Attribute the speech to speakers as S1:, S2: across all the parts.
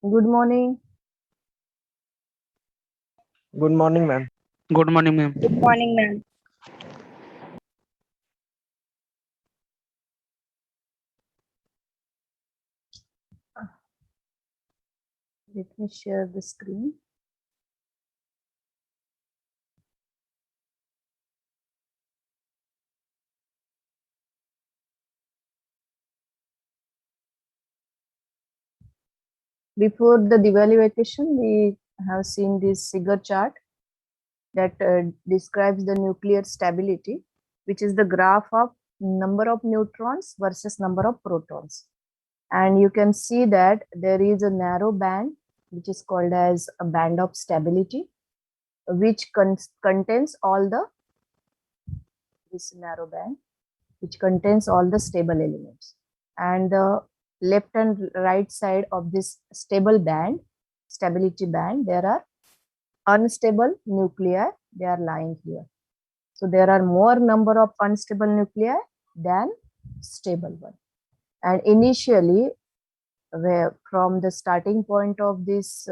S1: Good morning.
S2: Good morning, ma'am.
S3: Good morning, ma'am.
S4: Good morning, ma'am.
S1: Let me share the screen. Before the Diwali vacation, we have seen this figure chart that describes the nuclear stability, which is the graph of number of neutrons versus number of protons. And you can see that there is a narrow band, which is called as a band of stability, which contains all this narrow band, which contains all the stable elements. And the left and right side of this stable band, stability band, there are unstable nuclei, they are lying here. So there are more number of unstable nuclei than stable one. And initially, from the starting point of this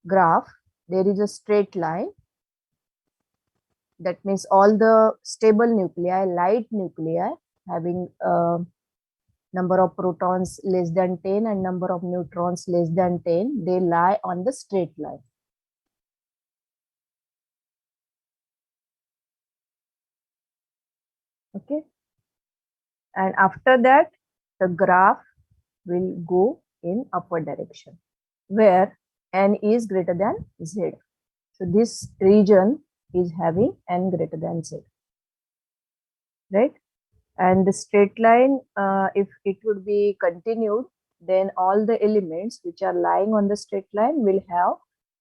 S1: graph, there is a straight line. That means all the stable nuclei, light nuclei, having number of protons less than 10 and number of neutrons less than 10, they lie on the straight line. Okay. And after that, the graph will go in upward direction where n is greater than z. So this region is having n greater than z, right? And the straight line, if it would be continued, then all the elements which are lying on the straight line will have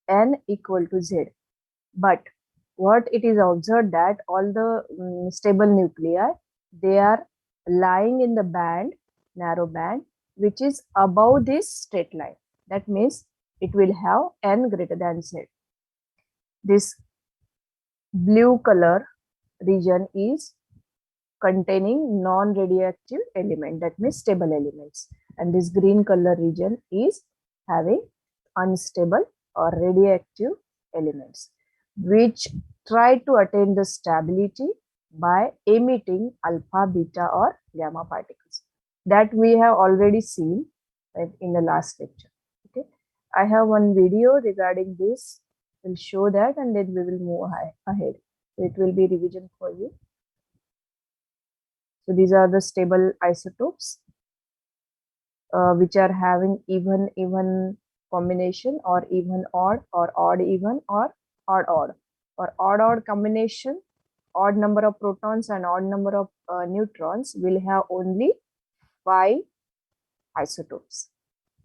S1: n equal to z. But what it is observed that all the stable nuclei, they are lying in the band, narrow band, which is above this straight line. That means it will have n greater than z. This blue color region is containing non-radioactive element, that means stable elements. And this green color region is having unstable or radioactive elements, which try to attain the stability by emitting alpha, beta or gamma particles. That we have already seen in the last lecture. Okay, I have one video regarding this. We'll show that and then we will move ahead. So it will be revision for you. So these are the stable isotopes which are having even combination or even odd or odd even or odd odd. For odd odd combination, odd number of protons and odd number of neutrons will have only 5 isotopes,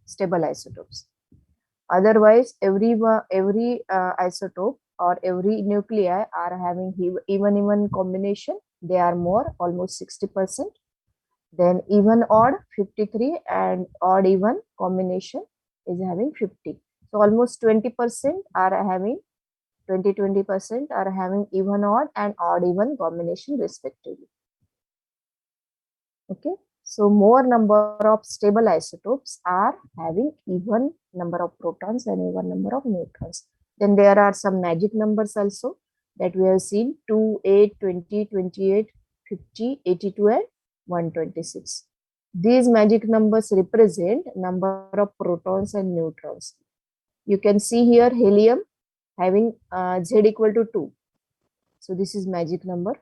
S1: stable isotopes. Otherwise, every isotope or every nuclei are having even combination. They are more, almost 60%. Then even odd 53 and odd even combination is having 50. So almost 20% are having 20% are having even odd and odd even combination respectively. Okay, so more number of stable isotopes are having even number of protons and even number of neutrons. Then there are some magic numbers also that we have seen: 2, 8, 20, 28, 50, 82 and 126. These magic numbers represent number of protons and neutrons. You can see here helium having Z equal to 2. So this is magic number.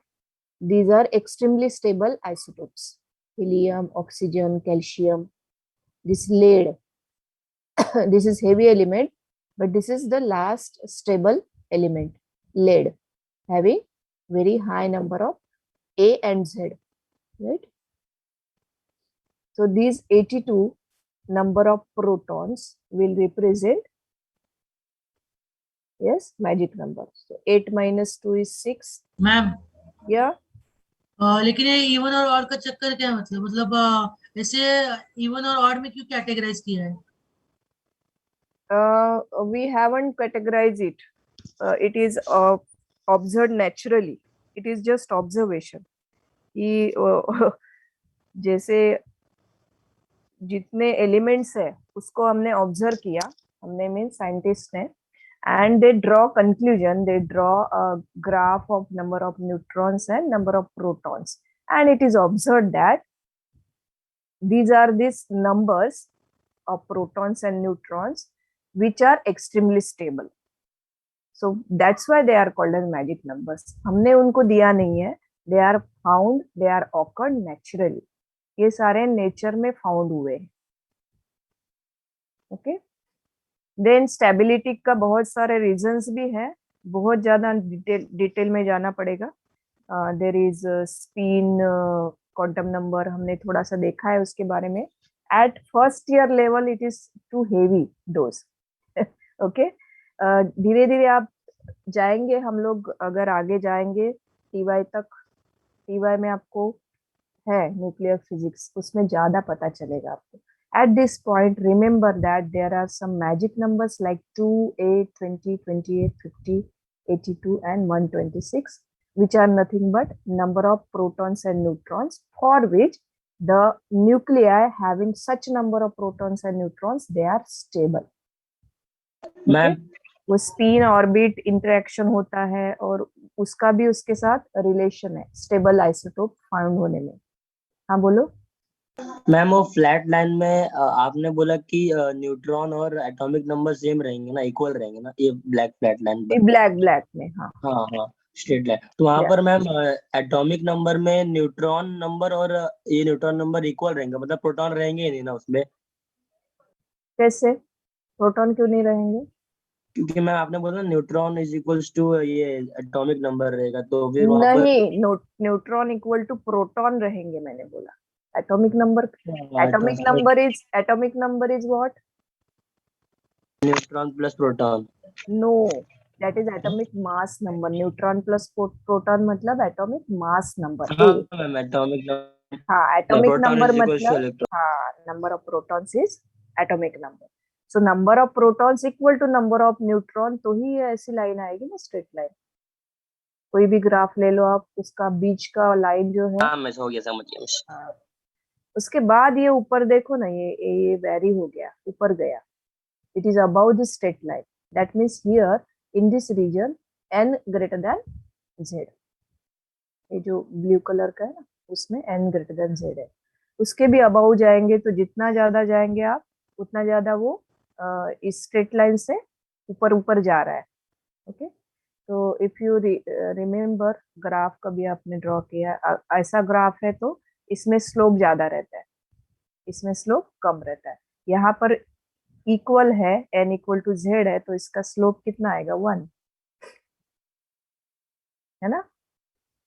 S1: These are extremely stable isotopes: helium, oxygen, calcium. This lead, this is heavy element, but this is the last stable element, lead, having very high number of A and Z, right? So these 82 number of protons will represent, yes, magic number. So 8 minus 2 is 6.
S5: Ma'am
S1: Yeah.
S5: लेकिन ये even और odd का चक्कर क्या है? मतलब ऐसे even और ऑड में क्यों कैटेगराइज किया है?
S1: We haven't categorized it. It is observed naturally. It is just observation. जैसे जितने एलिमेंट्स है उसको हमने ऑब्जर्व किया, हमने मीन साइंटिस्ट ने, and they draw conclusion, they draw a graph of number of neutrons and number of protons, and it is observed that these are these numbers of protons and neutrons which are extremely stable, so that's why they are called as magic numbers. हमने उनको दिया नहीं है, they are found, they are occurred naturally, ये सारे nature में found हुए हैं. ओके, देन स्टेबिलिटी का बहुत सारे रीजंस भी है, बहुत ज्यादा डिटेल में जाना पड़ेगा. There is spin quantum number, हमने थोड़ा सा देखा है उसके बारे में. At first year level it is too heavy dose. Okay, धीरे धीरे आप जाएंगे, हम लोग अगर आगे जाएंगे टीवाई तक, टीवाई में आपको है न्यूक्लियर फिजिक्स, उसमें ज्यादा पता चलेगा आपको. At this point, remember that there are some magic numbers like 2, 8, 20, 28, 50, 82 and 126, which are nothing but number of protons and neutrons, for which the nuclei having such number of protons and neutrons, they are stable.
S2: Ma'am
S1: वो spin orbit interaction होता है और उसका भी उसके साथ relation है stable isotope found होने में. हाँ बोलो.
S2: मैम वो फ्लैट लाइन में आपने बोला कि न्यूट्रॉन और एटॉमिक नंबर सेम रहेंगे ना, इक्वल रहेंगे ना, ये ब्लैक फ्लैट लाइन पर.
S1: ब्लैक में, हाँ
S2: हाँ हाँ, स्ट्रेट लाइन. तो वहां पर मैम एटॉमिक नंबर में न्यूट्रॉन नंबर और ये न्यूट्रॉन नंबर इक्वल रहेंगे, मतलब प्रोटॉन रहेंगे ही नहीं ना उसमें.
S1: कैसे प्रोटॉन क्यों नहीं रहेंगे?
S2: क्योंकि मैम आपने बोला न्यूट्रॉन इज इक्वल्स टू ये एटॉमिक नंबर रहेगा, तो फिर वहां पर
S1: नहीं, न्यूट्रॉन इक्वल टू प्रोटॉन रहेंगे मैंने बोला. Atomic number, atomic number is what?
S2: Neutron plus proton.
S1: No, that is atomic mass number. Neutron plus proton मतलब एटॉमिक मास नंबर.
S2: हाँ मैम, एटॉमिक
S1: हाँ, atomic
S2: proton
S1: number
S2: is equals to
S1: मतलब,
S2: electron.
S1: हाँ, number of protons is atomic number. So number of protons equal to number of neutron, तो ही ऐसी line आएगी ना, स्ट्रेट लाइन. कोई भी ग्राफ ले लो आप, उसका बीच का लाइन जो है,
S2: हाँ मैं हो गया, समझ गया.
S1: हाँ, उसके बाद ये ऊपर देखो ना, ये वेरी हो गया, ऊपर गया. It is about the straight line. That means here in this region n greater than z. ये जो ब्लू कलर का है ना, उसमें n ग्रेटर देन z है. उसके भी अबाउ जाएंगे तो जितना ज्यादा जाएंगे आप, उतना ज्यादा वो इस स्ट्रेट लाइन से ऊपर ऊपर जा रहा है. ओके, तो इफ यू रिमेम्बर, ग्राफ कभी आपने ड्रॉ किया, ऐसा ग्राफ है तो इसमें स्लोप ज्यादा रहता है, इसमें स्लोप कम रहता है. यहाँ पर इक्वल है, n इक्वल टू z है, तो इसका स्लोप कितना आएगा? 1, है ना.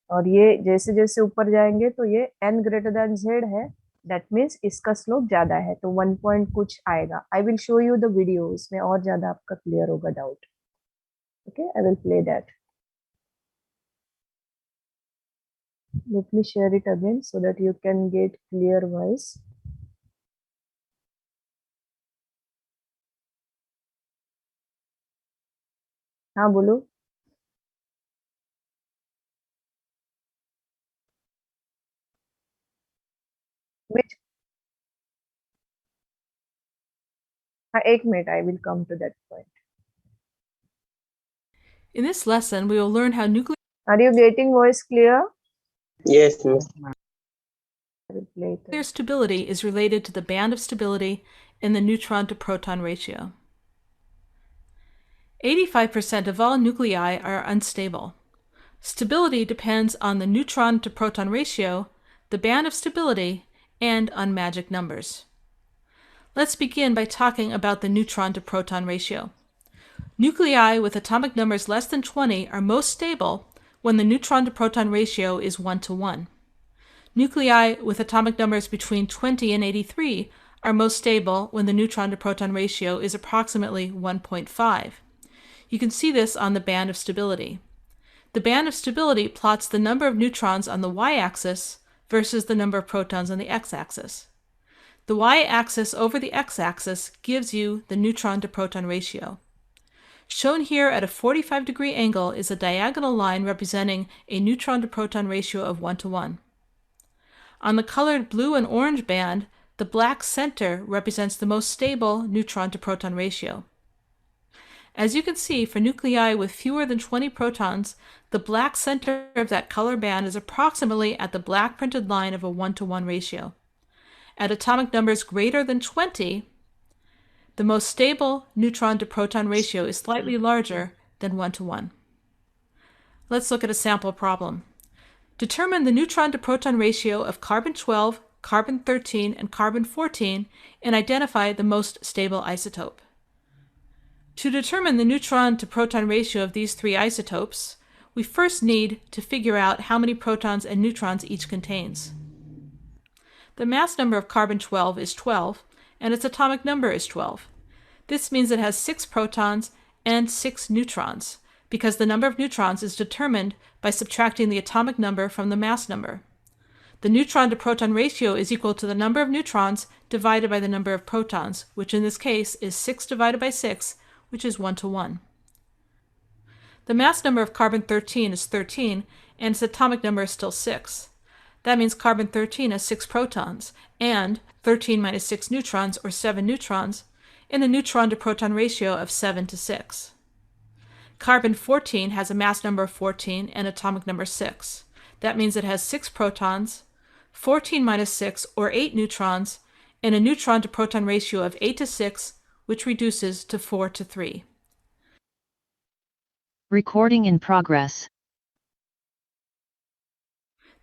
S1: और ये जैसे जैसे ऊपर जाएंगे तो ये n ग्रेटर देन z है, दैट मीन्स इसका स्लोप ज्यादा है, तो 1 पॉइंट कुछ आएगा. I will show you the video, इसमें और ज्यादा आपका क्लियर होगा doubt. Okay, I will play that. Let me share it again so that you can get clear voice. हाँ बोलो. Which? हाँ, एक minute, I will come to that point.
S3: In this lesson, we will learn how nuclear
S1: Are you getting voice clear?
S2: Yes ma'am.
S1: I will play it.
S3: stability is related to the band of stability in the neutron to proton ratio. 85% of all nuclei are unstable. Stability depends on the neutron to proton ratio, the band of stability, and on magic numbers. Let's begin by talking about the neutron to proton ratio. Nuclei with atomic numbers less than 20 are most stable when the neutron to proton ratio is 1 to 1. Nuclei with atomic numbers between 20 and 83 are most stable when the neutron to proton ratio is approximately 1.5. You can see this on the band of stability. The band of stability plots the number of neutrons on the y-axis versus the number of protons on the x-axis. The y-axis over the x-axis gives you the neutron to proton ratio. Shown here at a 45-degree angle is a diagonal line representing a neutron to proton ratio of 1 to 1. On the colored blue and orange band, the black center represents the most stable neutron to proton ratio. As you can see, for nuclei with fewer than 20 protons, the black center of that color band is approximately at the black printed line of a 1-to-1 ratio. At atomic numbers greater than 20, the most stable neutron to proton ratio is slightly larger than 1-to-1. Let's look at a sample problem. Determine the neutron to proton ratio of carbon-12, carbon-13, and carbon-14 and identify the most stable isotope. To determine the neutron to proton ratio of these three isotopes, we first need to figure out how many protons and neutrons each contains. The mass number of carbon-12 is 12, and its atomic number is 12. This means it has 6 protons and 6 neutrons, because the number of neutrons is determined by subtracting the atomic number from the mass number. The neutron to proton ratio is equal to the number of neutrons divided by the number of protons, which in this case is 6 divided by 6, which is 1-to-1. The mass number of carbon-13 is 13, and its atomic number is still 6. That means carbon-13 has 6 protons, and 13 minus 6 neutrons, or 7 neutrons, in a neutron to proton ratio of 7-to-6. Carbon-14 has a mass number of 14 and atomic number 6. That means it has 6 protons, 14 minus 6, or 8 neutrons, and a neutron to proton ratio of 8-to-6, which reduces to 4-to-3.
S4: Recording in progress.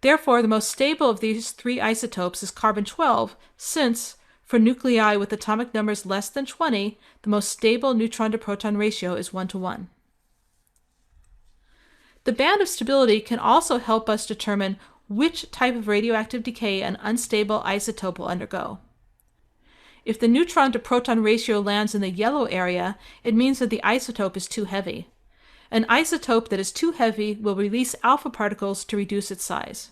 S3: Therefore, the most stable of these three isotopes is carbon-12, since, for nuclei with atomic numbers less than 20, the most stable neutron to proton ratio is 1-to-1. The band of stability can also help us determine which type of radioactive decay an unstable isotope will undergo. If the neutron to proton ratio lands in the yellow area, it means that the isotope is too heavy. An isotope that is too heavy will release alpha particles to reduce its size.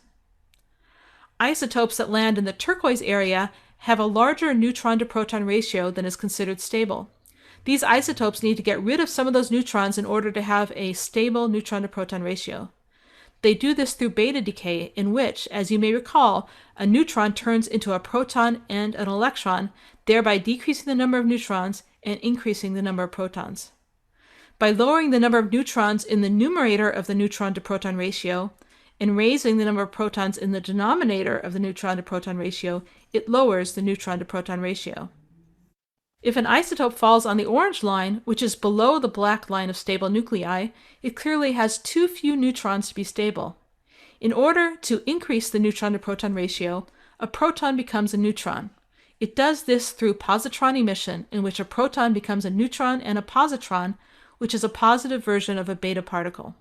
S3: Isotopes that land in the turquoise area have a larger neutron to proton ratio than is considered stable. These isotopes need to get rid of some of those neutrons in order to have a stable neutron to proton ratio. They do this through beta decay, in which, as you may recall, a neutron turns into a proton and an electron, thereby decreasing the number of neutrons and increasing the number of protons. By lowering the number of neutrons in the numerator of the neutron to proton ratio and raising the number of protons in the denominator of the neutron to proton ratio, it lowers the neutron to proton ratio. If an isotope falls on the orange line, which is below the black line of stable nuclei, it clearly has too few neutrons to be stable. In order to increase the neutron to proton ratio, a proton becomes a neutron. It does this through positron emission, in which a proton becomes a neutron and a positron, which is a positive version of a beta particle.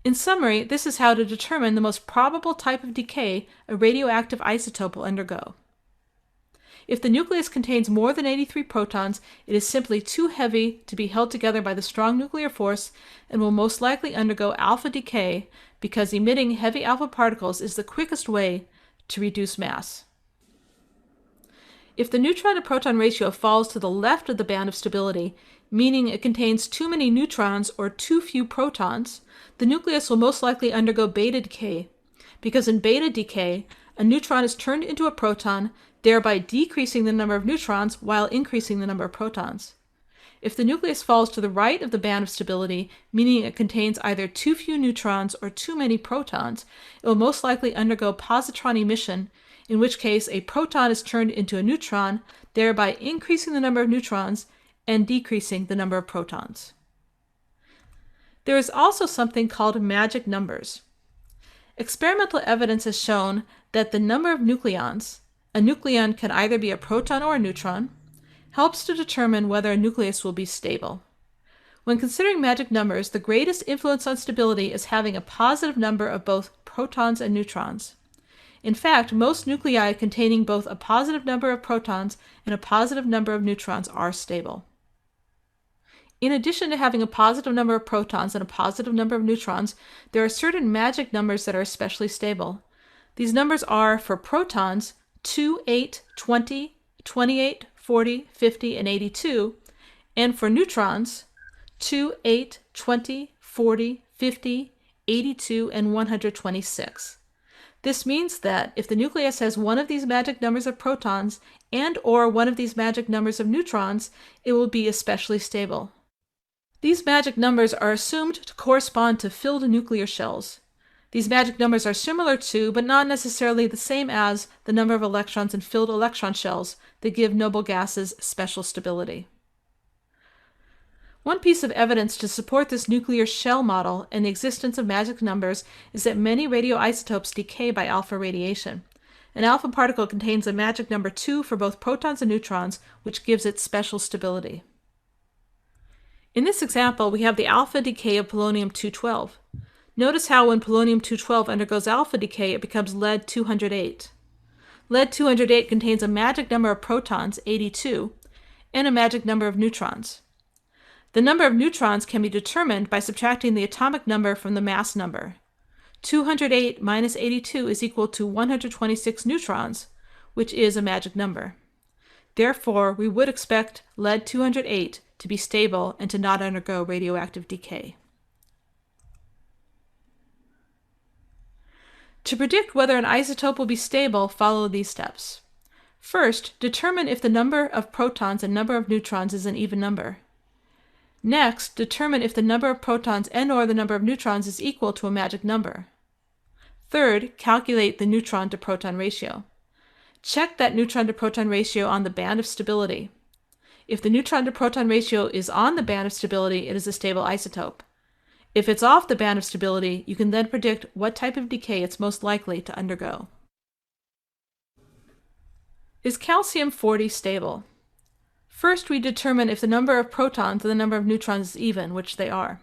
S3: In summary, this is how to determine the most probable type of decay a radioactive isotope will undergo. If the nucleus contains more than 83 protons, it is simply too heavy to be held together by the strong nuclear force and will most likely undergo alpha decay because emitting heavy alpha particles is the quickest way to reduce mass. If the neutron to proton ratio falls to the left of the band of stability, meaning it contains too many neutrons or too few protons, the nucleus will most likely undergo beta decay, because in beta decay, a neutron is turned into a proton, thereby decreasing the number of neutrons while increasing the number of protons. If the nucleus falls to the right of the band of stability, meaning it contains either too few neutrons or too many protons, it will most likely undergo positron emission, in which case a proton is turned into a neutron, thereby increasing the number of neutrons and decreasing the number of protons. There is also something called magic numbers. Experimental evidence has shown that the number of nucleons, a nucleon can either be a proton or a neutron, helps to determine whether a nucleus will be stable. When considering magic numbers, the greatest influence on stability is having a positive number of both protons and neutrons. In fact, most nuclei containing both a positive number of protons and a positive number of neutrons are stable. In addition to having a positive number of protons and a positive number of neutrons, there are certain magic numbers that are especially stable. These numbers are, for protons, 2, 8, 20, 28, 40, 50, and 82, and for neutrons, 2, 8, 20, 40, 50, 82, and 126. This means that if the nucleus has one of these magic numbers of protons and or one of these magic numbers of neutrons, it will be especially stable. These magic numbers are assumed to correspond to filled nuclear shells. These magic numbers are similar to, but not necessarily the same as, the number of electrons in filled electron shells that give noble gases special stability. One piece of evidence to support this nuclear shell model and the existence of magic numbers is that many radioisotopes decay by alpha radiation. An alpha particle contains a magic number 2 for both protons and neutrons, which gives it special stability. In this example, we have the alpha decay of polonium-212. Notice how when polonium-212 undergoes alpha decay, it becomes lead-208. Lead-208 contains a magic number of protons, 82, and a magic number of neutrons. The number of neutrons can be determined by subtracting the atomic number from the mass number. 208 minus 82 is equal to 126 neutrons, which is a magic number. Therefore, we would expect lead-208 to be stable and to not undergo radioactive decay. To predict whether an isotope will be stable, follow these steps. First, determine if the number of protons and number of neutrons is an even number. Next, determine if the number of protons and/or the number of neutrons is equal to a magic number. Third, calculate the neutron to proton ratio. Check that neutron to proton ratio on the band of stability. If the neutron to proton ratio is on the band of stability, it is a stable isotope. If it's off the band of stability, you can then predict what type of decay it's most likely to undergo. Is calcium-40 stable? First, we determine if the number of protons and the number of neutrons is even, which they are.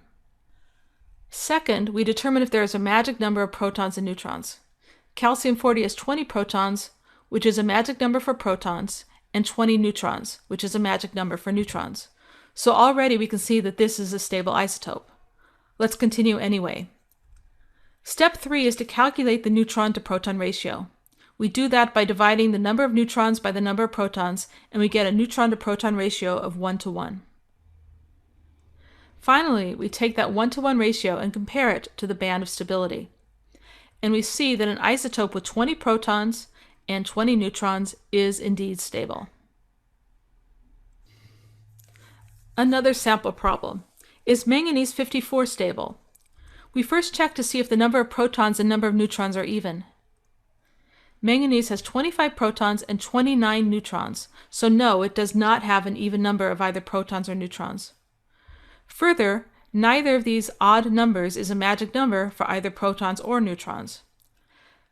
S3: Second, we determine if there is a magic number of protons and neutrons. Calcium-40 has 20 protons, which is a magic number for protons, and 20 neutrons, which is a magic number for neutrons. So already we can see that this is a stable isotope. Let's continue anyway. Step 3 is to calculate the neutron to proton ratio. We do that by dividing the number of neutrons by the number of protons, and we get a neutron to proton ratio of 1:1. Finally, we take that 1:1 ratio and compare it to the band of stability. And we see that an isotope with 20 protons and 20 neutrons is indeed stable. Another sample problem. Is manganese 54 stable? We first check to see if the number of protons and number of neutrons are even. Manganese has 25 protons and 29 neutrons, so no, it does not have an even number of either protons or neutrons. Further, neither of these odd numbers is a magic number for either protons or neutrons.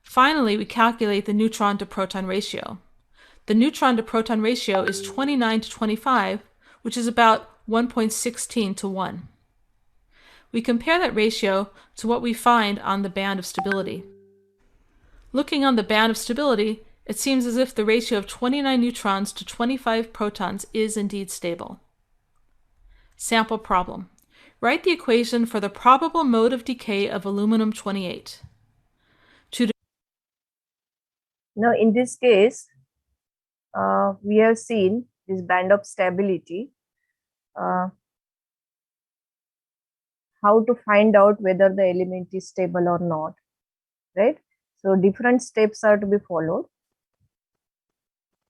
S3: Finally, we calculate the neutron to proton ratio. The neutron to proton ratio is 29 to 25, which is about 1.16 to 1. We compare that ratio to what we find on the band of stability. Looking on the band of stability, it seems as if the ratio of 29 neutrons to 25 protons is indeed stable. Sample problem. Write the equation for the probable mode of decay of aluminum-28.
S1: Now, in this case, we have seen this band of stability. How to find out whether the element is stable or not, right? So different steps are to be followed.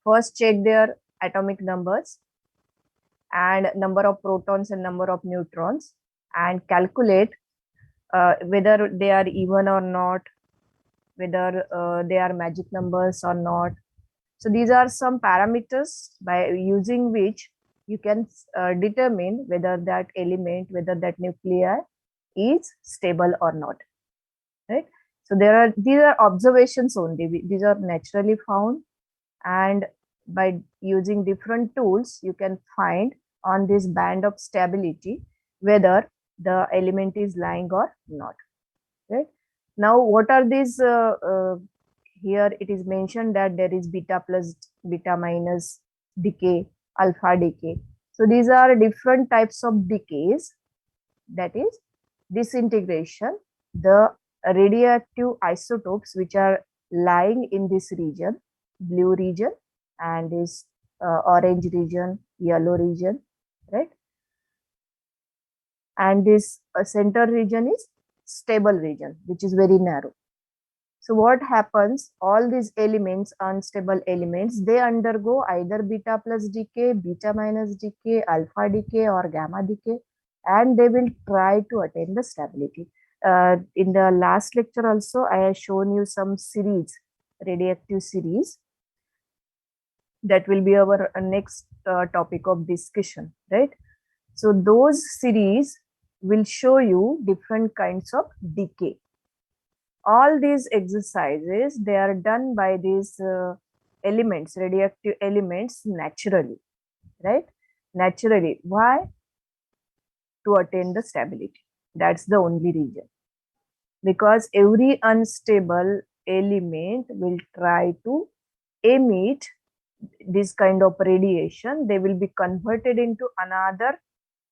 S1: First, check their atomic numbers and number of protons and number of neutrons, and calculate whether they are even or not, whether they are magic numbers or not. So these are some parameters by using which you can determine whether that element, whether that nuclei is stable or not, right? So these are observations only. These are naturally found, and by using different tools, you can find on this band of stability whether the element is lying or not, right? Now, what are these? Here it is mentioned that there is beta plus, beta minus decay, alpha decay. So these are different types of decays, that is disintegration. The radioactive isotopes which are lying in this region, blue region, and this orange region, yellow region, right? And this center region is stable region, which is very narrow. So what happens? All these elements, unstable elements, they undergo either beta plus decay, beta minus decay, alpha decay, or gamma decay, and they will try to attain the stability. In the last lecture also, I have shown you some series, radioactive series. That will be our next topic of discussion, right? So those series will show you different kinds of decay. All these exercises, they are done by these elements, radioactive elements, naturally, right? Naturally. Why? To attain the stability. That's the only reason. Because every unstable element will try to emit this kind of radiation. They will be converted into another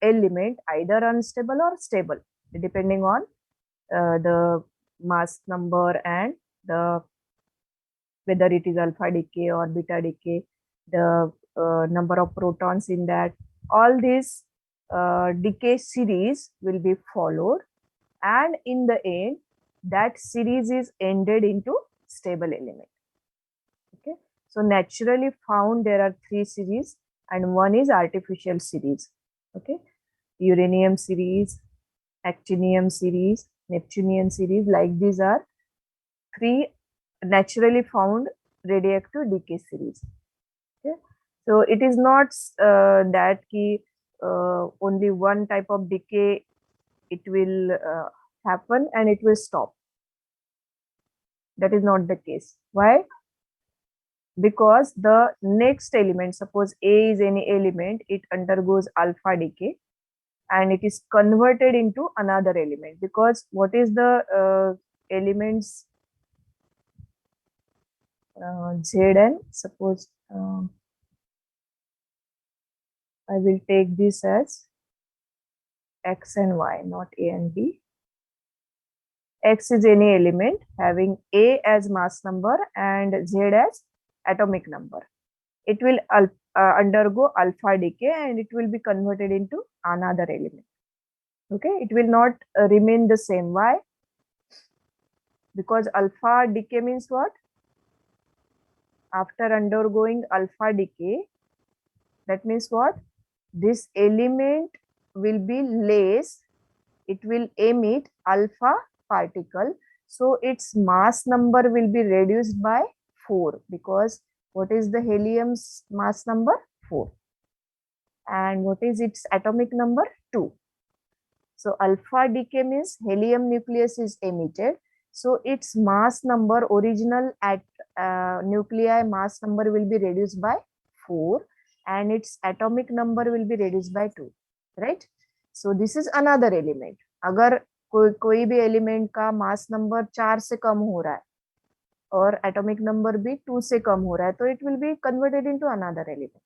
S1: element, either unstable or stable, depending on the mass number and the whether it is alpha decay or beta decay, the number of protons in that. All these decay series will be followed, and in the end, that series is ended into stable element. Okay, so naturally found there are 3 series, and one is artificial series. Okay, uranium series, actinium series, Neptunian series, like these are 3 naturally found radioactive decay series. Okay, so it is not that only one type of decay it will happen and it will stop. That is not the case. Why? Because the next element, suppose A is any element, it undergoes alpha decay and it is converted into another element. Because what is the elements Zn? Suppose I will take this as X and Y, not A and B. X is any element having A as mass number and Z as atomic number. It will undergo alpha decay and it will be converted into another element. Okay, it will not remain the same. Why? Because alpha decay means what? After undergoing alpha decay, that means what? This element will be less, it will emit alpha particle, so its mass number will be reduced by 4, because what is the helium's mass number? 4. And what is its atomic number? 2. So alpha decay means helium nucleus is emitted, so its mass number, original at nuclei mass number will be reduced by 4 and its atomic number will be reduced by 2, right? So this is another element. अगर कोई भी element का mass number 4 से कम हो रहा है और atomic number भी 2 से कम हो रहा है, तो it will be converted into another element.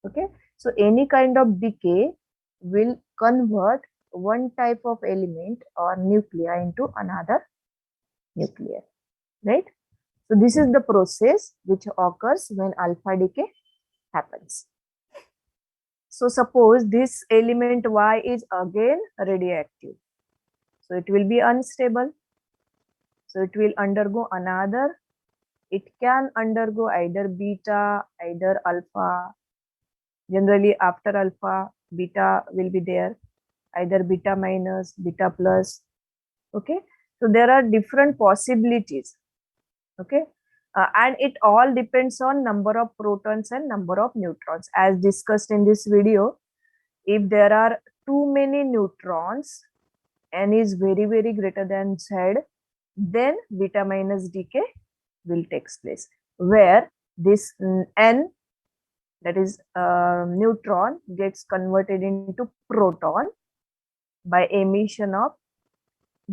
S1: Okay, so any kind of decay will convert one type of element or nuclei into another nuclei, right? So this is the process which occurs when alpha decay happens. So suppose this element Y is again radioactive. So it will be unstable. So it will undergo another. It can undergo either beta, either alpha. Generally after alpha, beta will be there, either beta minus, beta plus. Okay, so there are different possibilities. Okay, and it all depends on number of protons and number of neutrons. As discussed in this video, if there are too many neutrons, N is very greater than Z, then beta minus decay will take place, where this N, that is neutron, gets converted into proton by emission of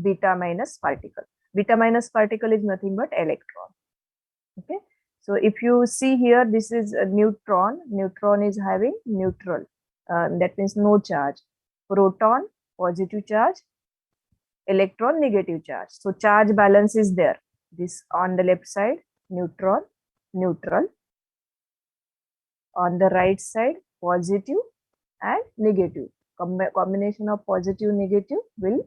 S1: beta minus particle. Beta minus particle is nothing but electron. Okay, so if you see here, this is a neutron. Neutron is having neutral, that means no charge. Proton, positive charge. Electron, negative charge. So charge balance is there. This on the left side, neutron, neutral. On the right side, positive and negative. Combination of positive, negative will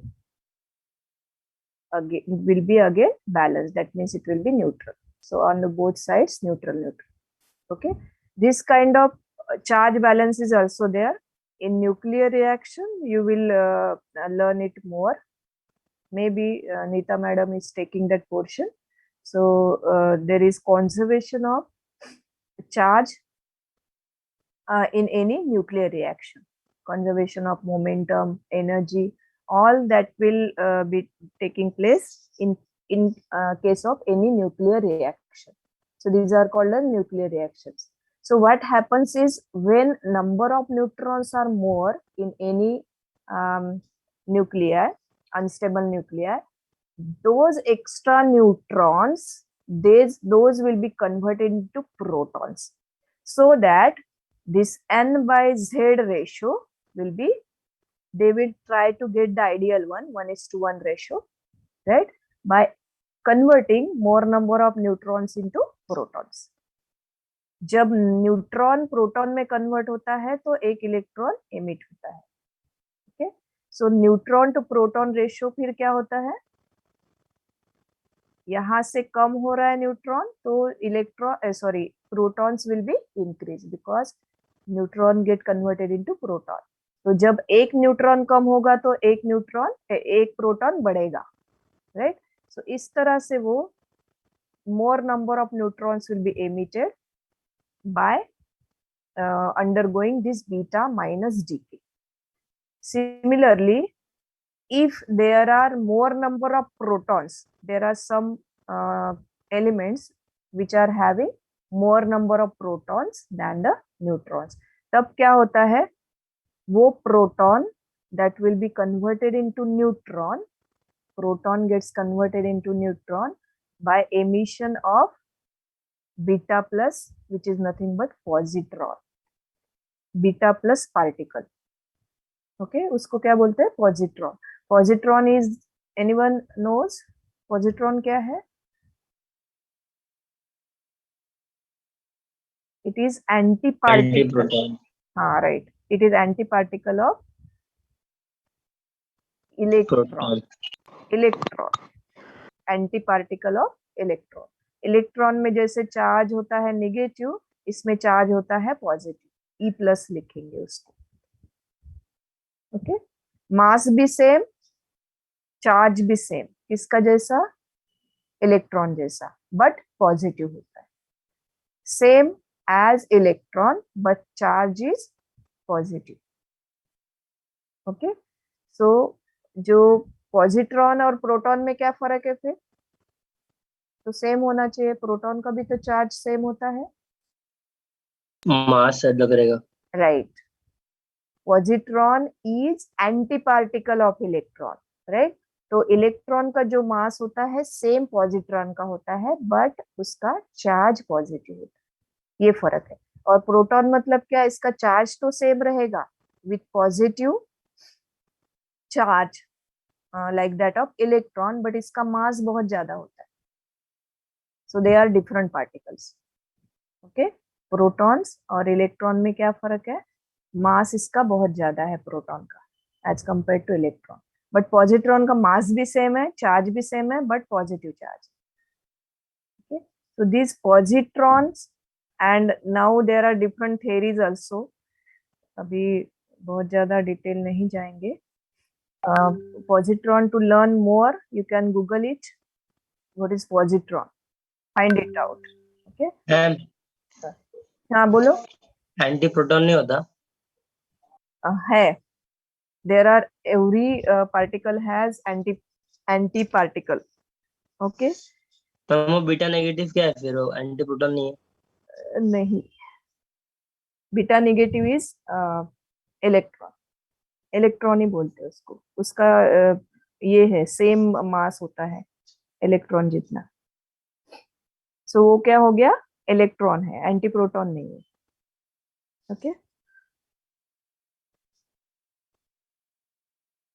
S1: again will be again balanced. That means it will be neutral. So on the both sides, neutral, neutral. Okay, this kind of charge balance is also there in nuclear reaction. You will learn it more. Maybe Neeta madam is taking that portion. So there is conservation of charge in any nuclear reaction. Conservation of momentum, energy, all that will be taking place in case of any nuclear reaction. So these are called as nuclear reactions. So what happens is when number of neutrons are more in any nuclei, unstable nuclei, those extra neutrons, those will be converted into protons, so that this n by z ratio will be, they will try to get the ideal one, 1:1 ratio, right, by converting more number of neutrons into protons. जब neutron proton में convert होता है तो एक electron emit होता है. Okay, so neutron to proton ratio फिर क्या होता है, यहाँ से कम हो रहा है न्यूट्रॉन तो electron protons will be increase because neutron get converted into proton. तो जब एक न्यूट्रॉन कम होगा तो एक प्रोटॉन बढ़ेगा, राइट. सो इस तरह से वो more number of neutrons will be emitted by undergoing this beta minus decay. Similarly, if there are more number of protons, there are some elements which are having more number of protons than the neutrons. तब क्या होता है, वो proton that will be converted into neutron, proton gets converted into neutron by emission of beta plus, which is nothing but positron, beta plus particle. Okay, उसको क्या बोलते हैं, positron. Positron is, anyone knows positron क्या है? It is antiparticle.
S2: Antiproton.
S1: हाँ, right. It is antiparticle of electron.
S2: Proton.
S1: Electron, antiparticle of electron. Electron में जैसे charge होता है नेगेटिव, इसमें चार्ज होता है पॉजिटिव, ई प्लस लिखेंगे उसको. ओके, मास भी सेम, चार्ज भी सेम, किसका जैसा, इलेक्ट्रॉन जैसा, बट पॉजिटिव होता है. Same as electron but charge is positive. Okay, so जो पॉजिट्रॉन और प्रोटॉन में क्या फर्क है फिर, तो सेम होना चाहिए. प्रोटॉन का भी तो चार्ज सेम होता है,
S2: मास अलग रहेगा.
S1: Right. Positron is anti particle of electron, right. तो इलेक्ट्रॉन का जो मास होता है सेम पॉजिट्रॉन का होता है, बट उसका चार्ज पॉजिटिव होता है, ये फर्क है. और प्रोटॉन मतलब क्या, इसका चार्ज तो सेम रहेगा with positive charge like that of electron, but इसका मास बहुत ज्यादा होता है. So they are different particles. Okay, protons और इलेक्ट्रॉन में क्या फर्क है, मास इसका बहुत ज्यादा है प्रोटॉन का as compared to electron, but positron का मास भी सेम है, चार्ज भी सेम है, but positive charge. Okay, so these positrons, and now there are different theories also. अभी बहुत ज्यादा डिटेल नहीं जाएंगे. Positron, to learn more you can google it, what is positron, find it out. Okay, हाँ बोलो.
S2: Anti proton नहीं होता
S1: है, there are every particle has anti particle. Okay,
S2: तो वो बीटा नेगेटिव क्या है फिर, वो एंटी प्रोटॉन नहीं है.
S1: नहीं, beta negative is electron, electron ही बोलते हैं उसको. उसका ये है, सेम मास होता है इलेक्ट्रॉन जितना. सो वो क्या हो गया, इलेक्ट्रॉन है, एंटी प्रोटॉन नहीं है. ओके,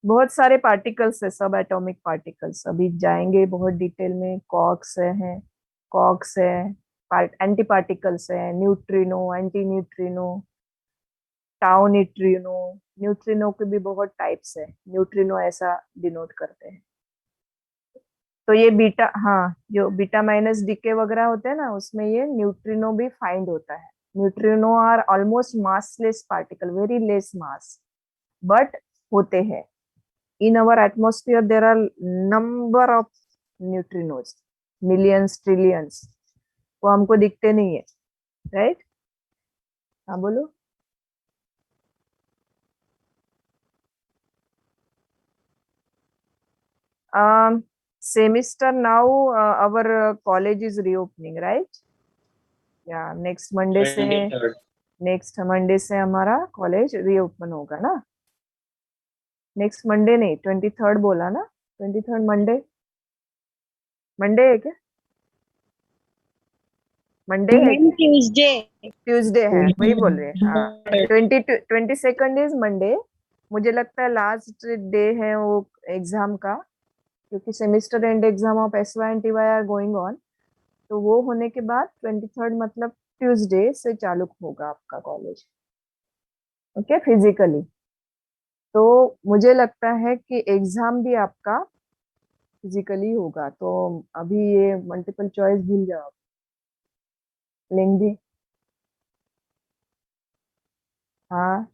S1: बहुत सारे पार्टिकल्स है, सब एटॉमिक पार्टिकल्स, अभी जाएंगे बहुत डिटेल में. कॉक्स है, एंटी पार्टिकल्स है, neutrino, anti neutrino, tau neutrino. Neutrino के भी बहुत टाइप्स है, न्यूट्रिनो ऐसा डिनोट करते हैं. तो ये बीटा, हाँ, जो बीटा माइनस डीके वगैरह होते हैं ना, उसमें ये न्यूट्रिनो भी फाइंड होता है. Neutrino are almost massless particle, very less mass, but होते हैं. In our atmosphere there are number of neutrinos, millions, trillions. वो हमको दिखते नहीं है, राइट? हाँ बोलो. Semester now, our college is reopening, right? Yeah, next Monday से
S2: 23rd.
S1: हमारा कॉलेज रीओपन होगा ना. नेक्स्ट मंडे नहीं, 23rd बोला ना. 23rd मंडे, मंडे है क्या? मंडे है, ट्यूसडे है, वही बोल रहे हैं. हाँ, 22 इज मंडे. मुझे लगता है लास्ट डे है वो एग्जाम का, क्योंकि semester end exam of SY and TY are going on. तो वो होने के बाद 23rd मतलब ट्यूसडे से चालू होगा आपका कॉलेज, ओके, फिजिकली. तो मुझे लगता है कि एग्जाम भी आपका फिजिकली होगा. तो अभी ये मल्टीपल चॉइस भूल जाओ, लेंगे. हाँ,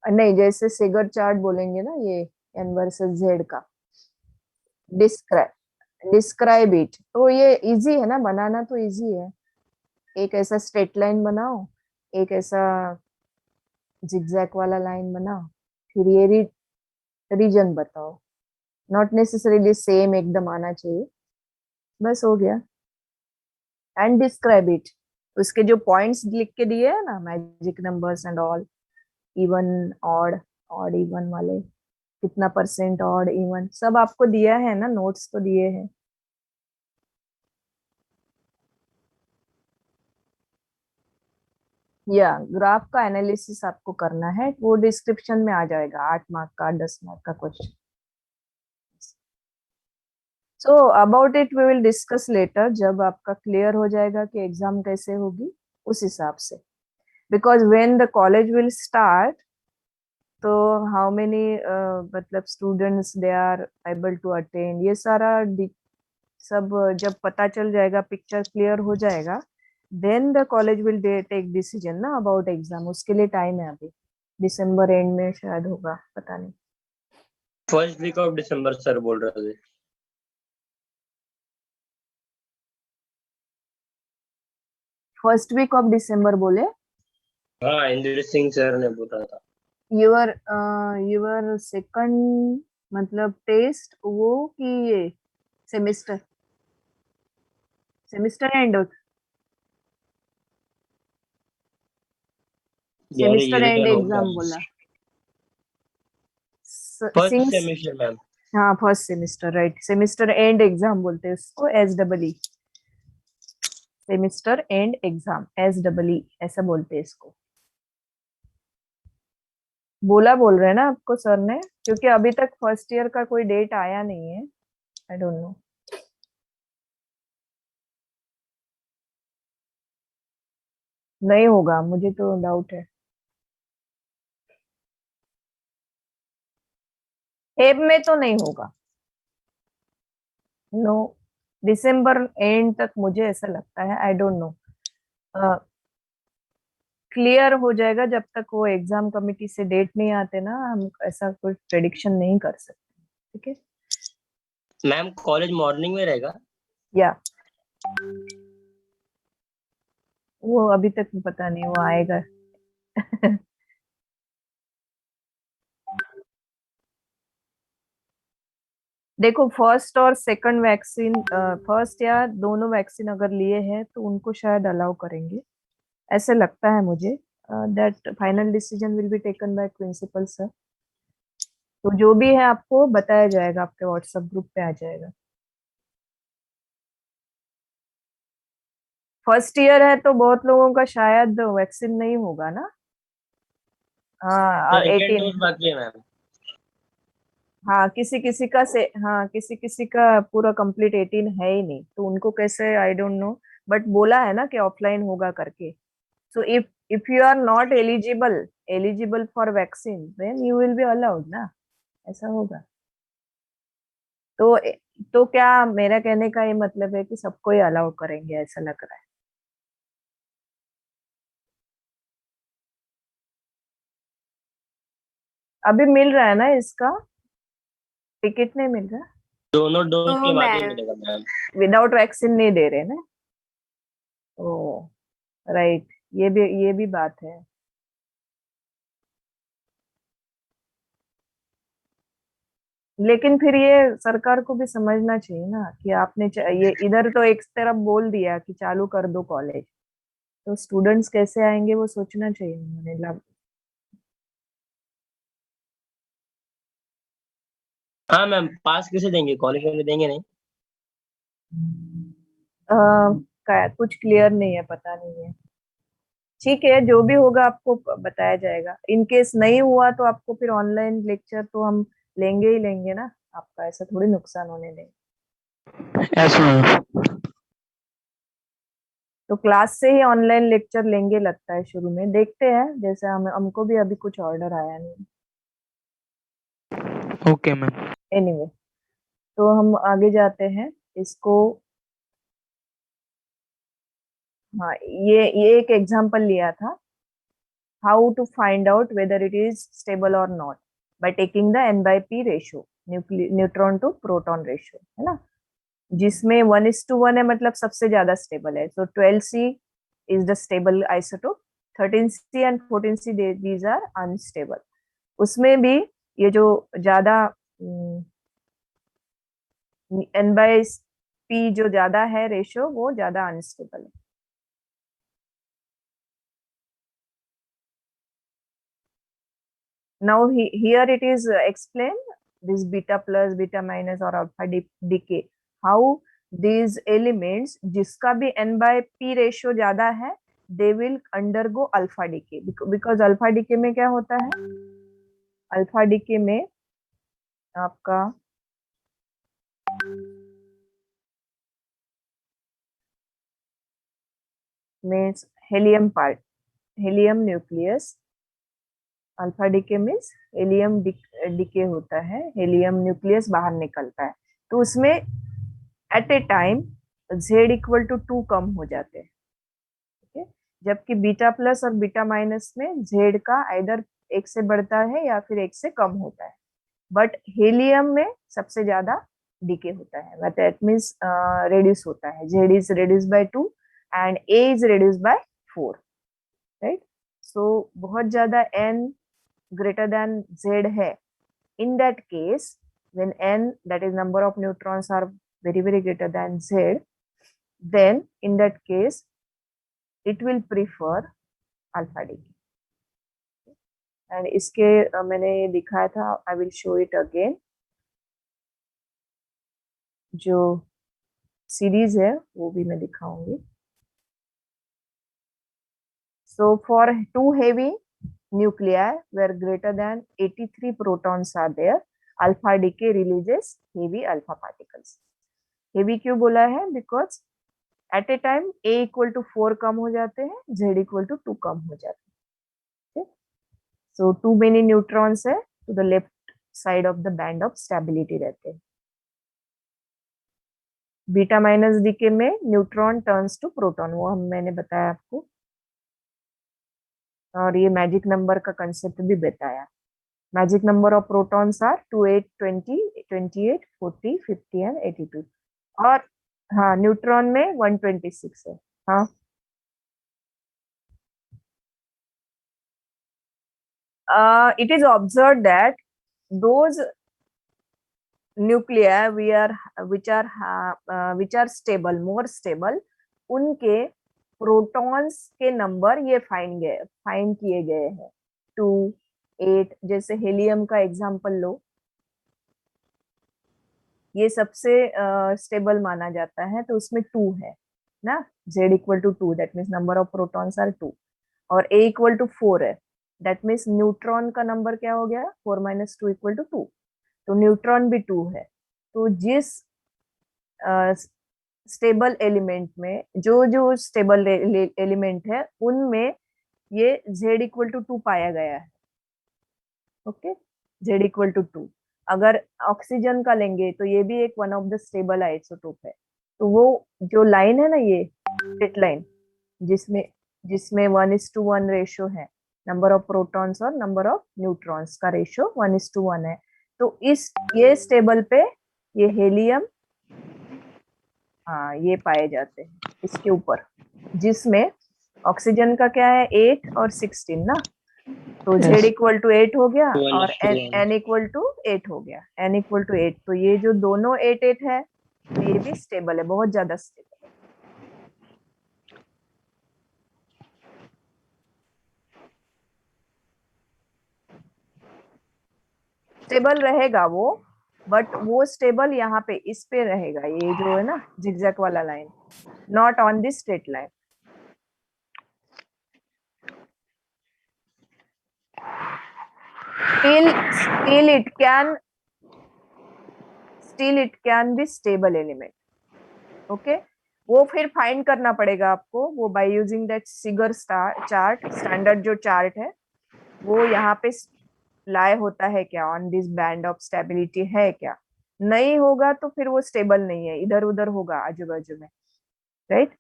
S1: नहीं, जैसे सेगर चार्ट बोलेंगे ना, ये n वर्सेस z का, डिस्क्राइब इट. तो ये इजी है ना बनाना, तो इजी है. एक ऐसा स्ट्रेट लाइन बनाओ, एक ऐसा जिगजैग वाला लाइन बनाओ, फिर ये रीजन बताओ. नॉट नेसेसरीली सेम एकदम आना चाहिए, बस हो गया. And describe it. उसके जो पॉइंट्स लिख के दिए है ना, magic numbers and all, even, odd, odd even वाले, कितना परसेंट ऑड इवन, सब आपको दिया है ना, नोट्स तो दिए हैं. या ग्राफ का एनालिसिस आपको करना है, वो डिस्क्रिप्शन में आ जाएगा. 8 मार्क का, 10 मार्क का question. So about it we will discuss later, जब आपका क्लियर हो जाएगा कि एग्जाम कैसे होगी, उस हिसाब से. Because when the college will start, तो हाउ मेनी मतलब students they are able to attend, ये सारा सब जब पता चल जाएगा, पिक्चर क्लियर हो जाएगा, then the college will take decision ना अबाउट एग्जाम. उसके लिए टाइम है अभी, दिसंबर एंड में शायद होगा, पता नहीं.
S2: First week of December sir बोल रहे थे.
S1: फर्स्ट वीक ऑफ दिसंबर बोले.
S2: हाँ, इंद्र सिंह सर ने बोला था.
S1: यूर सेकंड मतलब टेस्ट वो कि ये सेमिस्टर, सेमिस्टर एंड, सेमिस्टर
S2: ये
S1: एंड
S2: तो
S1: एग्जाम बोला.
S2: First semester ma'am.
S1: हाँ, first semester, right. Semester end exam बोलते हैं इसको, SEE, semester end exam, SEE ऐसा बोलते हैं इसको. बोल रहे हैं ना आपको सर ने, क्योंकि अभी तक फर्स्ट ईयर का कोई डेट आया नहीं है. I don't know. नहीं होगा, मुझे तो डाउट है. फेब में तो नहीं होगा, नो. दिसंबर एंड तक मुझे ऐसा लगता है, आई डोंट नो. क्लियर हो जाएगा, जब तक वो एग्जाम कमिटी से डेट नहीं आते ना, हम ऐसा कोई प्रेडिक्शन नहीं कर सकते. ठीक है.
S2: मैम कॉलेज मॉर्निंग में रहेगा.
S1: या वो अभी तक पता नहीं, वो आएगा. देखो, फर्स्ट और सेकंड वैक्सीन, फर्स्ट या दोनों वैक्सीन अगर लिए हैं तो उनको शायद अलाउ करेंगे, ऐसे लगता है मुझे. That final decision will be taken by principal sir. तो जो भी है आपको बताया जाएगा, आपके व्हाट्सएप ग्रुप पे आ जाएगा. फर्स्ट ईयर है तो बहुत लोगों का शायद वैक्सीन नहीं होगा ना. हाँ,
S2: सेकंड
S1: 18.
S2: डोज बाकी है मैम.
S1: हाँ, किसी किसी का से, हाँ, किसी किसी का पूरा कंप्लीट 18 है ही नहीं, तो उनको कैसे, आई डोंट नो. बट बोला है ना कि ऑफलाइन होगा करके. So if if you are not eligible for vaccine, then you will be allowed ना, ऐसा होगा। तो क्या मेरा कहने का ये मतलब है कि सबको ही अलाउ करेंगे, ऐसा लग रहा है। अभी मिल रहा है ना इसका टिकट? नहीं मिल रहा,
S2: दोनों डोज
S6: तो
S2: के बाद ही
S6: मैम
S2: मिलेगा मैम।
S1: विदाउट वैक्सीन नहीं दे रहे ना। ओ राइट, ये भी बात है। लेकिन फिर ये सरकार को भी समझना चाहिए ना कि आपने ये इधर तो एक तरफ बोल दिया कि चालू कर दो कॉलेज, तो स्टूडेंट्स कैसे आएंगे वो सोचना चाहिए उन्होंने।
S2: हाँ मैम, पास कैसे देंगे, कॉलेज में देंगे नहीं?
S1: कुछ क्लियर नहीं है, पता नहीं है। ठीक है, जो भी होगा आपको बताया जाएगा। इन केस नहीं हुआ तो आपको फिर ऑनलाइन लेक्चर तो हम लेंगे ही लेंगे ना, आपका ऐसा थोड़ी नुकसान होने देंगे।
S2: Yes ma'am.
S1: तो क्लास से ही ऑनलाइन लेक्चर लेंगे लगता है शुरू में, देखते हैं। जैसे हमको भी अभी कुछ ऑर्डर आया नहीं।
S2: Okay ma'am.
S1: एनीवे, तो हम आगे जाते हैं। इसको हाँ, ये एक एग्जांपल लिया था, how to find out whether it is stable और not by taking the n/p ratio, neutron to proton ratio, है ना, जिसमें 1:1 है, मतलब सबसे ज्यादा स्टेबल है। तो 12C is the stable isotope, 13C and 14C these are unstable. उसमें भी ये जो ज्यादा n/p जो ज्यादा है रेशियो, वो ज्यादा अनस्टेबल है। Now here it is explained, this beta plus, beta minus or alpha decay, how these elements जिसका भी n/p रेशियो ज्यादा है, they will undergo alpha decay, because alpha decay में क्या होता है, अल्फा decay में आपका means helium nucleus, alpha decay means helium decay होता है, हेलियम न्यूक्लियस बाहर निकलता है। तो उसमें एट ए टाइम Z=2 कम हो जाते हैं, ठीक है। जबकि बीटा प्लस और बीटा माइनस में Z का आइदर 1 से बढ़ता है या फिर 1 से कम होता है, बट हेलियम में सबसे ज्यादा डीके होता है, दैट मीन्स रेड्यूस होता है। Z is reduce by 2 and A is reduce by 4, right. So बहुत ज्यादा n greater than Z है, in that case when n, that is number of neutrons, are very greater than Z, then in that case it will prefer alpha decay। and इसके मैंने ये दिखाया था, I will show it again। जो series है वो भी मैं दिखाऊंगी। so for two heavy nuclei where greater than 83 protons are there, alpha decay releases heavy alpha particles। heavy क्यों बोला है, because at a time A = 4 कम हो जाते हैं, Z = 2 कम हो जाते हैं। so too many neutrons है to the left side of the band of stability रहते हैं। बीटा माइनस डीके में न्यूट्रॉन टर्न्स टू प्रोटॉन, वो मैंने बताया आपको, और ये मैजिक नंबर का कंसेप्ट भी बताया। Magic number of protons are 2, 8, 20, 28, 40, 50 and 82। और हाँ, न्यूट्रॉन में 126 है। हाँ, it is observed that those nuclei which are stable, more stable, उनके प्रोटॉन्स के नंबर ये फाइंड किए गए हैं 2, 8। जैसे हेलियम का एग्जांपल लो, ये सबसे स्टेबल माना जाता है, तो उसमें 2 है ना, Z = 2, that means number of protons are 2, और A = 4 है, दैट मीन्स न्यूट्रॉन का नंबर क्या हो गया, 4 - 2 = 2, तो न्यूट्रॉन भी 2 है। तो जिस स्टेबल एलिमेंट में, जो स्टेबल एलिमेंट है, उनमें ये z इक्वल टू 2 पाया गया है। Okay, z equal to 2। अगर ऑक्सीजन का लेंगे तो ये भी एक one of the stable isotope है। तो वो जो लाइन है ना, ये स्ट्रेट लाइन जिसमें जिसमें 1:1 रेशियो है, नंबर ऑफ प्रोटॉन्स और नंबर ऑफ न्यूट्रॉन्स का रेशियो 1:1 है। तो इस ये स्टेबल पे ये हेलियम, हाँ, ये पाए जाते हैं इसके ऊपर, जिसमें ऑक्सीजन का क्या है 8 और 16 ना, तो z इक्वल टू 8 हो गया और n इक्वल टू 8 हो गया, n इक्वल टू 8। तो ये जो दोनों 8 है, तो ये भी स्टेबल है, बहुत ज्यादा स्टेबल है। स्टेबल रहेगा वो, बट वो स्टेबल यहाँ पे इस पे रहेगा, ये जो है ना जिगजैग वाला line, not on this straight line. still it can be stable element. Okay, वो फिर फाइंड करना पड़ेगा आपको, वो by using that Segre chart, standard जो चार्ट है वो यहाँ पे लाए होता है क्या, on this band of stability है क्या, नहीं होगा तो फिर वो स्टेबल नहीं है, इधर उधर होगा आजू बाजू में, राइट,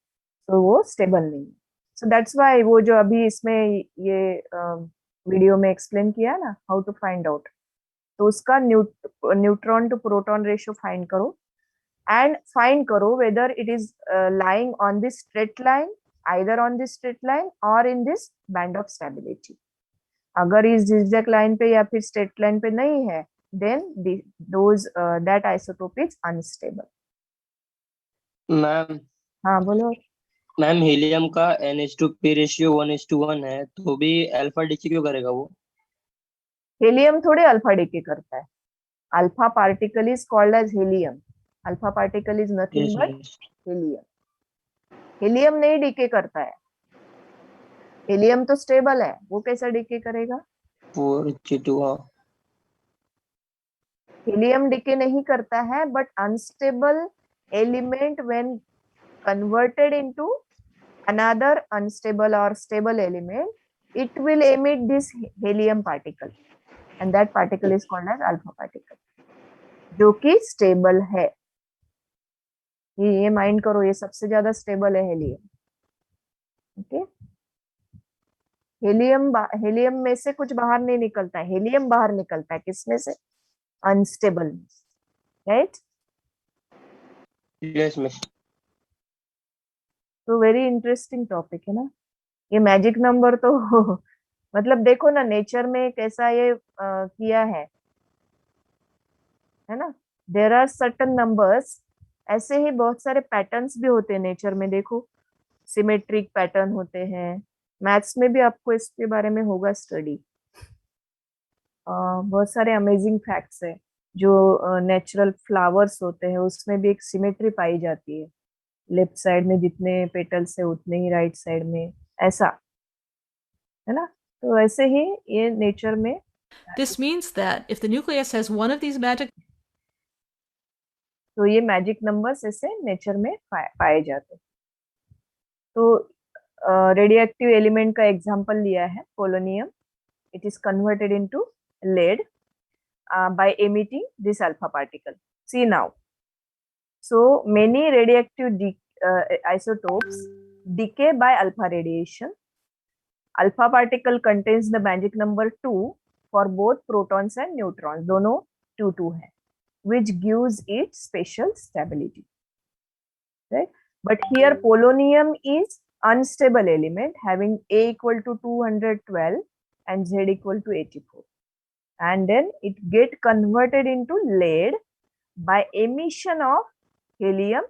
S1: तो वो स्टेबल नहीं है। सो दैट्स व्हाई वो जो अभी इसमें ये वीडियो में एक्सप्लेन किया ना, हाउ टू फाइंड आउट, तो उसका neutron to proton ratio find करो and find karo whether it is lying on this straight line, either on this straight line or in this band of stability. अगर इस zigzag line पे या फिर straight line पे नहीं है, then that isotope is unstable.
S2: Ma'am
S1: हाँ बोलो।
S2: मैम हीलियम का NH2P रेशियो 1:1 है, तो भी अल्फा डीके क्यों करेगा वो?
S1: हेलियम थोड़े अल्फा डीके करता है, alpha particle is called as helium, alpha particle is nothing but helium. Helium नहीं डीके करता है, हेलियम तो स्टेबल है, वो कैसा डीके करेगा?
S2: 4H2।
S1: हीलियम डिके नहीं करता है, but unstable element when converted into another unstable और stable element, it will emit this helium particle and that particle is called as alpha particle, जो कि स्टेबल है। ये माइंड करो, ये सबसे ज्यादा स्टेबल है हेलियम। ओके, हेलियम में से कुछ बाहर नहीं निकलता है, हेलियम बाहर निकलता है किसमें से? Unstable, right.
S2: Yes miss.
S1: तो वेरी इंटरेस्टिंग टॉपिक है ना ये मैजिक नंबर तो मतलब देखो ना नेचर में कैसा ये किया है ना, देर आर सर्टन नंबर्स, ऐसे ही बहुत सारे पैटर्न्स भी होते हैं नेचर में, देखो सिमेट्रिक पैटर्न होते हैं, मैथ्स में भी आपको इसके बारे में होगा स्टडी। बहुत सारे अमेजिंग फैक्ट्स है, जो नेचुरल फ्लावर्स होते हैं उसमें भी एक सिमेट्री पाई जाती है, लेफ्ट साइड में जितने पेटल्स है उतने ही राइट साइड में, ऐसा है ना। तो ऐसे ही ये नेचर में
S3: This means that if the nucleus has one of these magic
S1: तो ये मैजिक नंबर्स ऐसे नेचर में पाए जाते हैं। तो रेडियो एक्टिव एलिमेंट का एग्जांपल लिया है polonium, it is converted into lead by emitting this alpha particle. See now, so many radioactive isotopes decay by alpha radiation. Alpha particle contains the magic number 2 for both protons and neutrons, दोनों 2 है, which gives it special stability, right? But here polonium is unstable element having A equal to 212 and Z equal to 84, and then it get converted into lead by emission of helium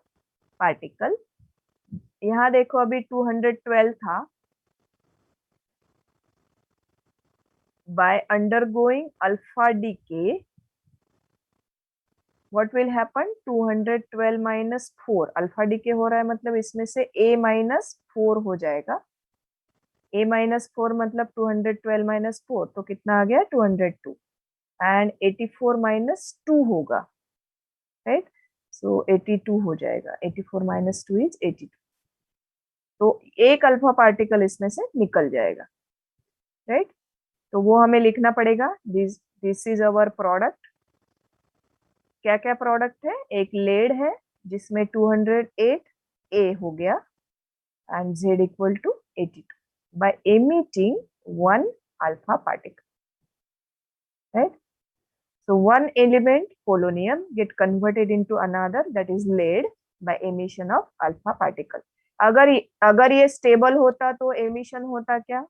S1: particle. यहाँ देखो अभी 212 था, by undergoing alpha decay what will happen, 212 minus 4, alpha decay हो रहा है मतलब इसमें से A minus 4 हो जाएगा, A minus 4 मतलब 212 minus 4 तो कितना आ गया 202, एंड 84 minus 2 होगा, राइट, सो 82 हो जाएगा, 84 minus 2 is 82, तो एक अल्फा पार्टिकल इसमें से निकल जाएगा। राइट। तो वो हमें लिखना पड़ेगा, दिस इज अवर प्रोडक्ट। क्या क्या प्रोडक्ट है, एक लेड है जिसमें 208 ए हो गया and z equal to 82 by emitting one alpha particle, right. So one element polonium get converted into another that is lead by emission of alpha particle. अगर ये स्टेबल होता तो एमिशन होता क्या,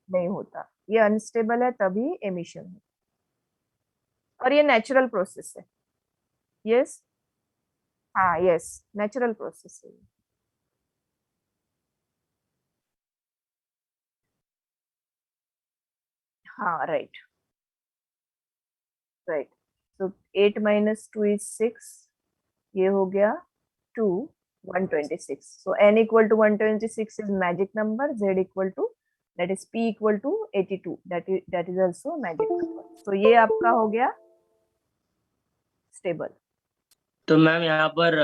S1: नहीं होता। ये अनस्टेबल है तभी एमिशन है, और ये नेचुरल प्रोसेस है। यस, हाँ यस, नेचुरल प्रोसेस है। हाँ right right. so 8 minus 2 is 6, ये हो गया 2 126. so n equal to 126 is magic number, z equal to, that is p equal to 82, that is also magic number. so ये आपका हो गया स्टेबल।
S2: तो मैम यहाँ पर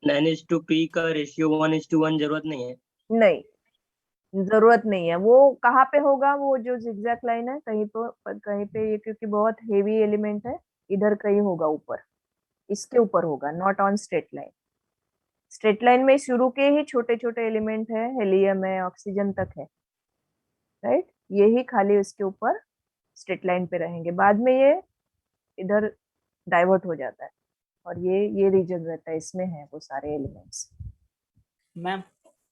S2: n/p का रेशियो 1:1 जरूरत नहीं है।
S1: नहीं, जरूरत नहीं है। वो कहाँ पे होगा, वो जो जिगजैग लाइन है कहीं पे ये क्योंकि बहुत हेवी एलिमेंट है, इधर कहीं होगा ऊपर, इसके ऊपर होगा, not on straight line. Straight line में शुरू के ही छोटे छोटे एलिमेंट है, हेलियम है, ऑक्सीजन तक है, राइट। यही खाली उसके ऊपर स्ट्रेट लाइन पे रहेंगे, बाद में ये इधर डाइवर्ट हो जाता है, और ये रीजन रहता है, इसमें है वो सारे एलिमेंट्स।
S6: मैम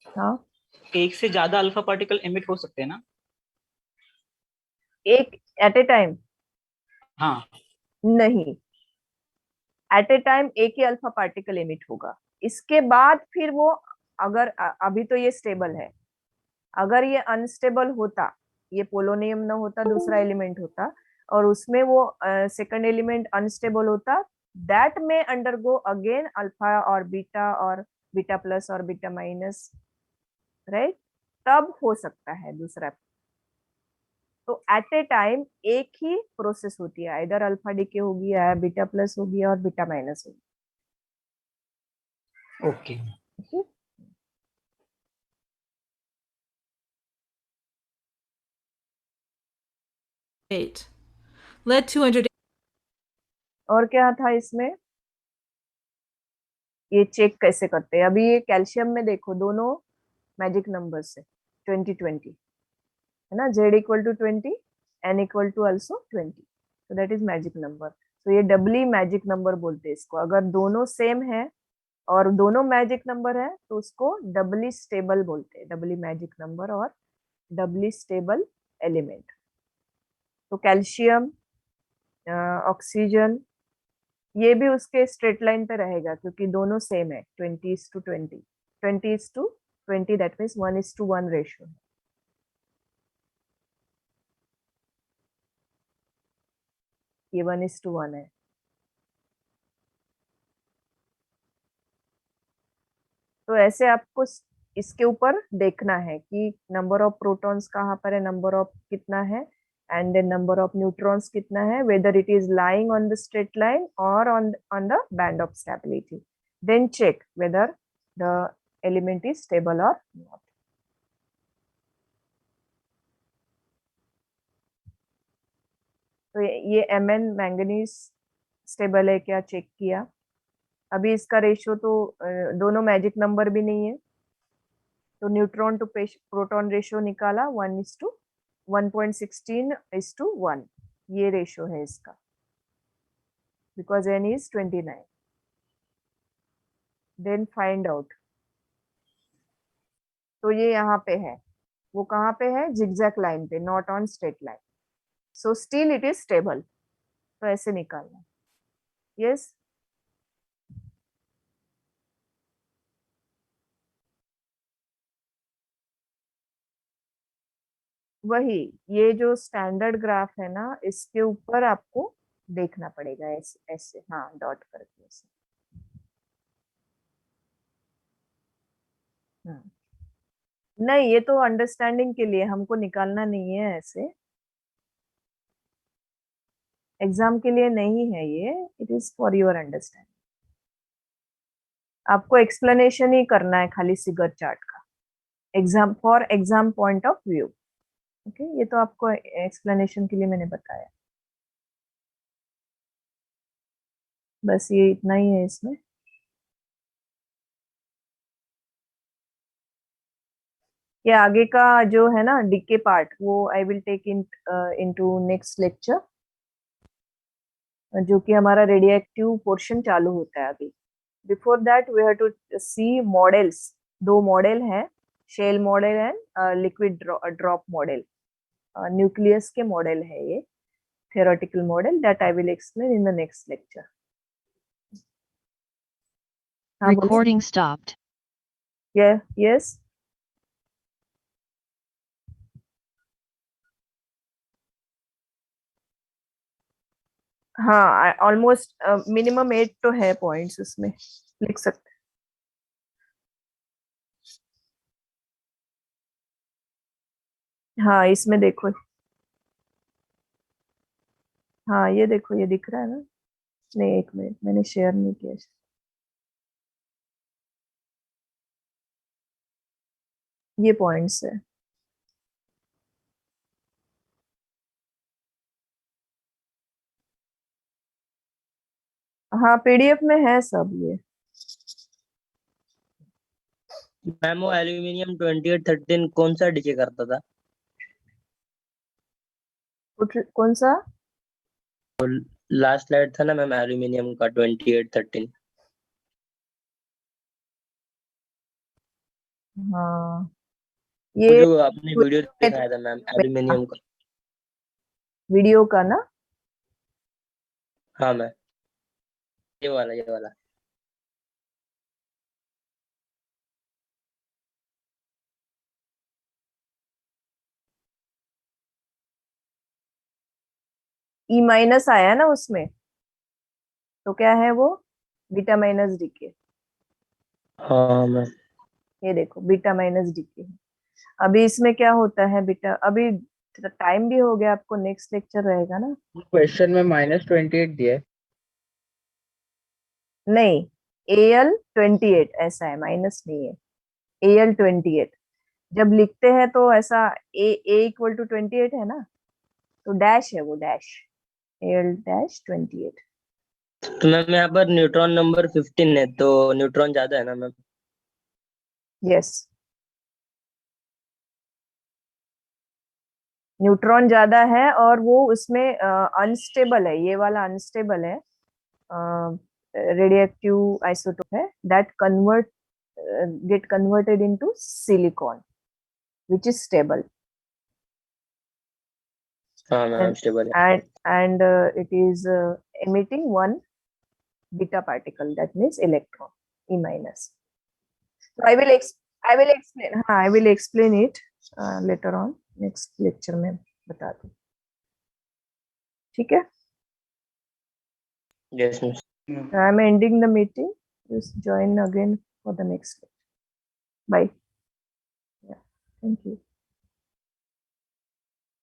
S1: हाँ,
S6: एक से ज्यादा अल्फा पार्टिकल एमिट हो सकते हैं ना?
S1: एक एट ए टाइम
S6: हाँ,
S1: नहीं, एट ए टाइम एक ही अल्फा पार्टिकल एमिट होगा। इसके बाद फिर वो, अगर अभी तो ये स्टेबल है, अगर ये अनस्टेबल होता, ये पोलोनियम ना होता, दूसरा एलिमेंट होता, और उसमें वो सेकंड एलिमेंट अनस्टेबल होता, दैट में अंडरगो अगेन अल्फा और बीटा प्लस और बीटा माइनस, राइट। तब हो सकता है दूसरा। तो एट ए टाइम एक ही प्रोसेस होती है, इधर अल्फा डीके होगी या बीटा प्लस होगी और बीटा माइनस होगी।
S6: ओके।
S1: ठीक?
S3: Eight. Lead 200.
S1: और क्या था इसमें, ये चेक कैसे करते हैं। अभी ये कैल्शियम में देखो, दोनों मैजिक नंबर्स है 20 है ना, z equal to 20, n equal to also 20, तो दैट इज मैजिक नंबर। तो ये डबली मैजिक नंबर बोलते हैं इसको। अगर दोनों सेम है और दोनों मैजिक नंबर है तो उसको डबली स्टेबल बोलते हैं, डबली मैजिक नंबर और डबली स्टेबल एलिमेंट। तो कैल्शियम, ऑक्सीजन, ये भी उसके स्ट्रेट लाइन पे रहेगा क्योंकि दोनों सेम है, 20:20, 20:20, दैट मीन्स 1:1 रेशियो। ये 1:1 है। तो ऐसे आपको इसके ऊपर देखना है कि नंबर ऑफ प्रोटॉन्स कहाँ पर है, नंबर ऑफ कितना है, and then number of neutrons कितना है, whether it is lying on the straight line और on the band of stability. Then check whether the element is stable or not. तो ये Mn मैंगनीज स्टेबल है क्या, check किया। अभी इसका रेशियो तो दोनों मैजिक नंबर भी नहीं है, तो न्यूट्रॉन टू प्रोटॉन रेशियो निकाला 1:1.16:1, ये रेशियो है इसका, because n is 29. Then find out, तो ये यहाँ पे है, वो कहाँ पे है, जिगजैग लाइन पे, not on straight line, so still it is stable. तो ऐसे निकालना। यस, वही, ये जो स्टैंडर्ड ग्राफ है ना, इसके ऊपर आपको देखना पड़ेगा ऐसे ऐसे, हाँ डॉट करके ऐसे। नहीं, ये तो अंडरस्टैंडिंग के लिए, हमको निकालना नहीं है ऐसे, एग्जाम के लिए नहीं है ये, it is for your understanding. आपको एक्सप्लेनेशन ही करना है खाली फिगर चार्ट का, exam for exam point of view. Okay ये तो आपको एक्सप्लेनेशन के लिए मैंने बताया, बस ये इतना ही है इसमें। ये आगे का जो है ना डीके पार्ट, वो I will take into next lecture, जो कि हमारा रेडियोएक्टिव पोर्शन चालू होता है अभी। Before that we have to see models, 2 model है, shell model and liquid drop model. Nucleus के मॉडल है ये, theoretical model that I will explain in the next lecture. हाँ बोलो।
S4: Recording stopped.
S1: Yeah, yes. हाँ ऑलमोस्ट मिनिमम 8 तो है points उसमें, लिख सकते हैं। हाँ इसमें देखो, हाँ ये देखो, ये दिख रहा है ना? नहीं एक मिनट, मैंने शेयर नहीं किया। ये पॉइंट्स है। हाँ पीडीएफ में है सब ये।
S2: मैम वो एल्यूमिनियम 2813 कौन सा डीके करता था?
S1: कौन सा?
S2: लास्ट स्लाइड था ना मैम एल्यूमिनियम का 2813।
S1: हाँ
S2: वो
S1: ये
S2: जो आपने वीडियो दिखाया था मैम एल्यूमिनियम का।
S1: वीडियो का ना?
S2: हाँ मैम, ये वाला।
S1: ई माइनस आया ना उसमें, तो क्या है वो? Beta minus decay.
S2: हाँ मैम।
S1: ये देखो बीटा माइनस डीके। अभी इसमें क्या होता है बेटा, अभी टाइम भी हो गया, आपको नेक्स्ट लेक्चर रहेगा ना?
S7: क्वेश्चन में -28 दिया है।
S1: नहीं, AL28 ऐसा है, माइनस नहीं है, AL28। जब लिखते हैं तो ऐसा A इक्वल टू 28 है ना, तो डैश है वो, डैश AL-28।
S2: तो मैम यहाँ पर न्यूट्रॉन नंबर 15 है, तो न्यूट्रॉन ज्यादा है ना मैम?
S1: यस, न्यूट्रॉन ज्यादा है, और वो उसमें अनस्टेबल है, ये वाला अनस्टेबल है, रेडियोएक्टिव आइसोटोप है, that get converted into silicon which is stable,
S2: हाँ मैम स्टेबल है।
S1: and it is emitting one beta particle, that means electron, E minus. So I will explain, हाँ I will explain it later on, next lecture में बता दूँ, ठीक है?
S2: Yes ma'am.
S1: I am ending the meeting. Just join again for the next lecture. Bye. Yeah, thank you.